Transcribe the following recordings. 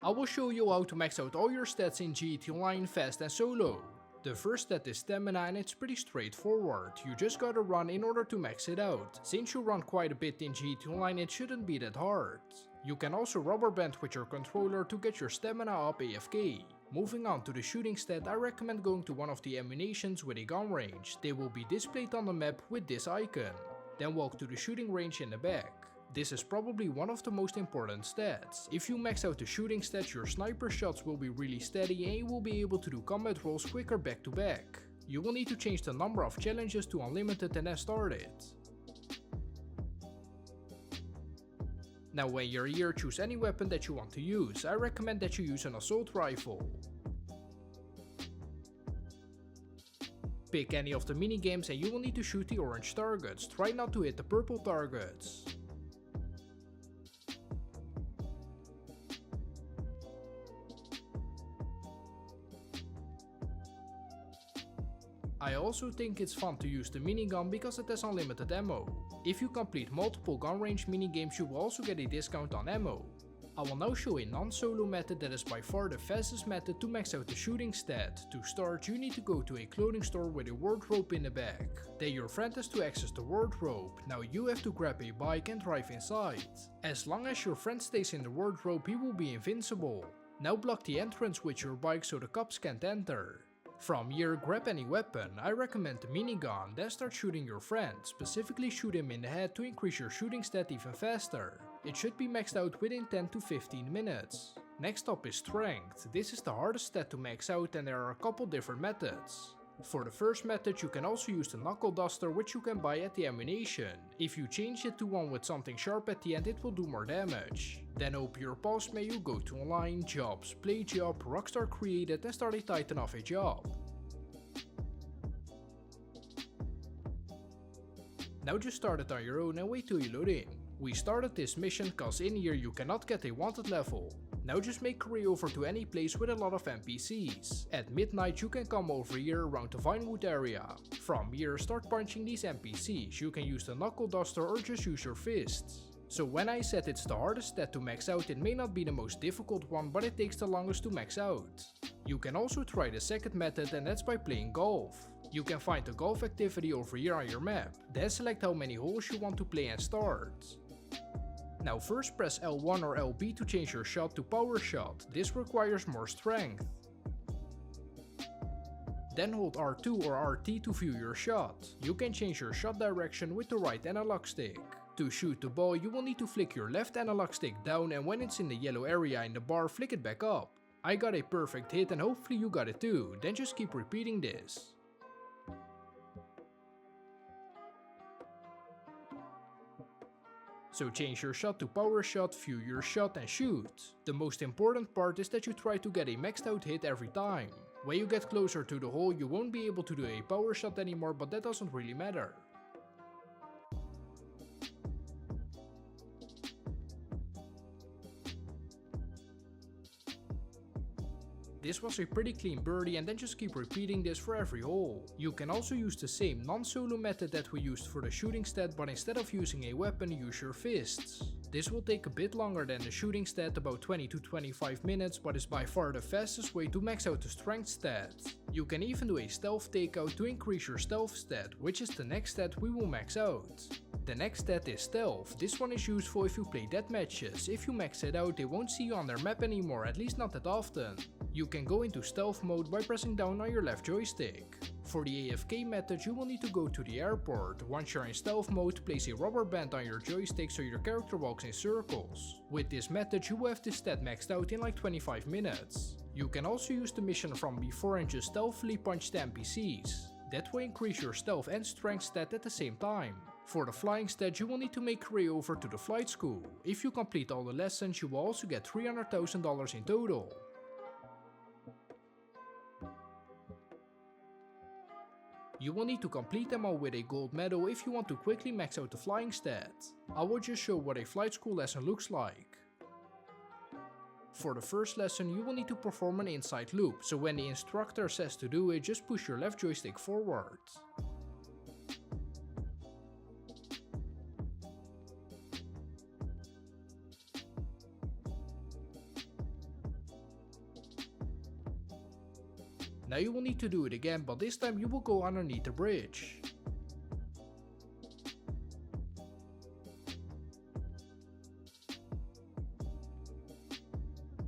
I will show you how to max out all your stats in GT Online fast and solo. The first stat is stamina and it's pretty straightforward, you just gotta run in order to max it out. Since you run quite a bit in GT Online it shouldn't be that hard. You can also rubber band with your controller to get your stamina up AFK. Moving on to the shooting stat, I recommend going to one of the ammunitions with a gun range. They will be displayed on the map with this icon. Then walk to the shooting range in the back. This is probably one of the most important stats. If you max out the shooting stats, your sniper shots will be really steady and you will be able to do combat rolls quicker back to back. You will need to change the number of challenges to unlimited and then start it. Now when you're here, choose any weapon that you want to use. I recommend that you use an assault rifle. Pick any of the minigames and you will need to shoot the orange targets. Try not to hit the purple targets. I also think it's fun to use the minigun because it has unlimited ammo. If you complete multiple gun range minigames you will also get a discount on ammo. I will now show a non-solo method that is by far the fastest method to max out the shooting stat. To start, you need to go to a clothing store with a wardrobe in the back. Then your friend has to access the wardrobe. Now you have to grab a bike and drive inside. As long as your friend stays in the wardrobe he will be invincible. Now block the entrance with your bike so the cops can't enter. From here, grab any weapon. I recommend the minigun, then start shooting your friend. Specifically shoot him in the head to increase your shooting stat even faster. It should be maxed out within 10 to 15 minutes. Next up is strength. This is the hardest stat to max out and there are a couple different methods. For the first method you can also use the knuckle duster which you can buy at the ammunition. If you change it to one with something sharp at the end it will do more damage. Then open your pause menu, go to online, jobs, play job, Rockstar created and start a Titan of a job. Now just start it on your own and wait till you load in. We started this mission cause in here you cannot get a wanted level. Now just make your way over to any place with a lot of NPCs. At midnight you can come over here around the Vinewood area. From here start punching these NPCs, you can use the knuckle duster or just use your fists. So when I said it's the hardest stat to max out, it may not be the most difficult one but it takes the longest to max out. You can also try the second method and that's by playing golf. You can find the golf activity over here on your map, then select how many holes you want to play and start. Now first press L1 or LB to change your shot to power shot, this requires more strength. Then hold R2 or RT to view your shot. You can change your shot direction with the right analog stick. To shoot the ball you will need to flick your left analog stick down and when it's in the yellow area in the bar flick it back up. I got a perfect hit and hopefully you got it too, then just keep repeating this. So change your shot to power shot, view your shot and shoot. The most important part is that you try to get a maxed out hit every time. When you get closer to the hole you won't be able to do a power shot anymore but that doesn't really matter. This was a pretty clean birdie and then just keep repeating this for every hole. You can also use the same non-solo method that we used for the shooting stat but instead of using a weapon use your fists. This will take a bit longer than the shooting stat, about 20 to 25 minutes, but is by far the fastest way to max out the strength stat. You can even do a stealth takeout to increase your stealth stat, which is the next stat we will max out. The next stat is stealth. This one is useful if you play death matches. If you max it out they won't see you on their map anymore, at least not that often. You can go into stealth mode by pressing down on your left joystick. For the AFK method you will need to go to the airport. Once you're in stealth mode, place a rubber band on your joystick so your character walks in circles. With this method you will have this stat maxed out in like 25 minutes. You can also use the mission from before and just stealthily punch the NPCs. That will increase your stealth and strength stat at the same time. For the flying stat you will need to make your way over to the flight school. If you complete all the lessons you will also get $300,000 in total. You will need to complete them all with a gold medal if you want to quickly max out the flying stat. I will just show what a flight school lesson looks like. For the first lesson you will need to perform an inside loop, so when the instructor says to do it just push your left joystick forward. Now you will need to do it again, but this time you will go underneath the bridge.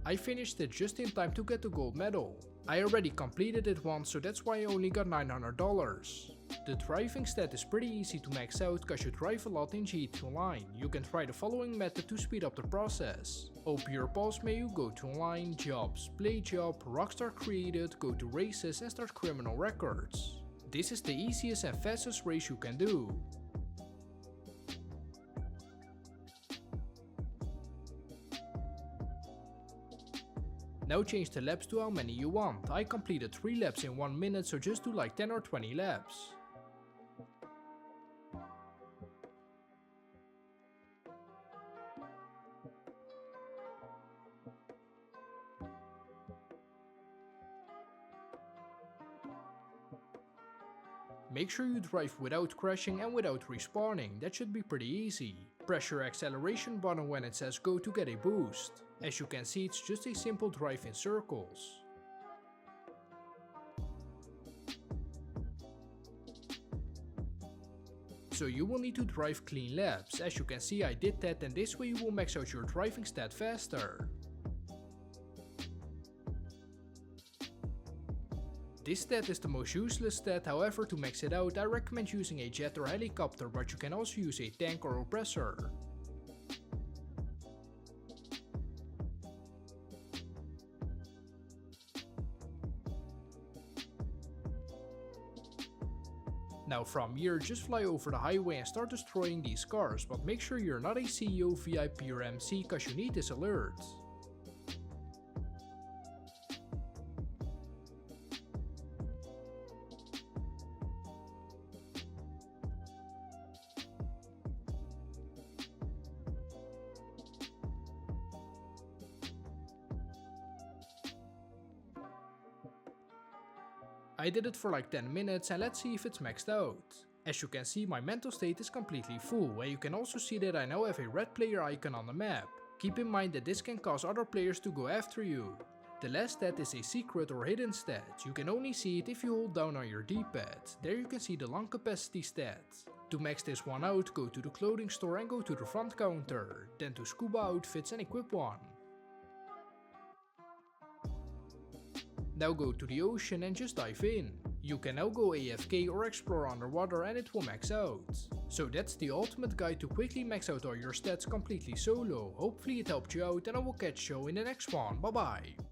I finished it just in time to get the gold medal. I already completed it once, so that's why I only got $900. The driving stat is pretty easy to max out cause you drive a lot in G2 Online. You can try the following method to speed up the process. Open your pause menu, go to Online, Jobs, Play Job, Rockstar Created, go to Races and start Criminal Records. This is the easiest and fastest race you can do. Now change the laps to how many you want. I completed 3 laps in 1 minute, so just do like 10 or 20 laps. Make sure you drive without crashing and without respawning, that should be pretty easy. Press your acceleration button when it says go to get a boost. As you can see, it's just a simple drive in circles. So you will need to drive clean laps. As you can see, I did that, and this way you will max out your driving stat faster. This stat is the most useless stat, however to max it out I recommend using a jet or helicopter, but you can also use a tank or oppressor. Now from here, just fly over the highway and start destroying these cars, but make sure you're not a CEO, VIP or MC cause you need this alert. I did it for like 10 minutes and let's see if it's maxed out. As you can see, my mental state is completely full, and you can also see that I now have a red player icon on the map. Keep in mind that this can cause other players to go after you. The last stat is a secret or hidden stat. You can only see it if you hold down on your D-pad. There you can see the lung capacity stat. To max this one out, go to the clothing store and go to the front counter, then to scuba outfits and equip one. Now go to the ocean and just dive in. You can now go AFK or explore underwater and it will max out. So that's the ultimate guide to quickly max out all your stats completely solo. Hopefully it helped you out, and I will catch you in the next one. Bye bye.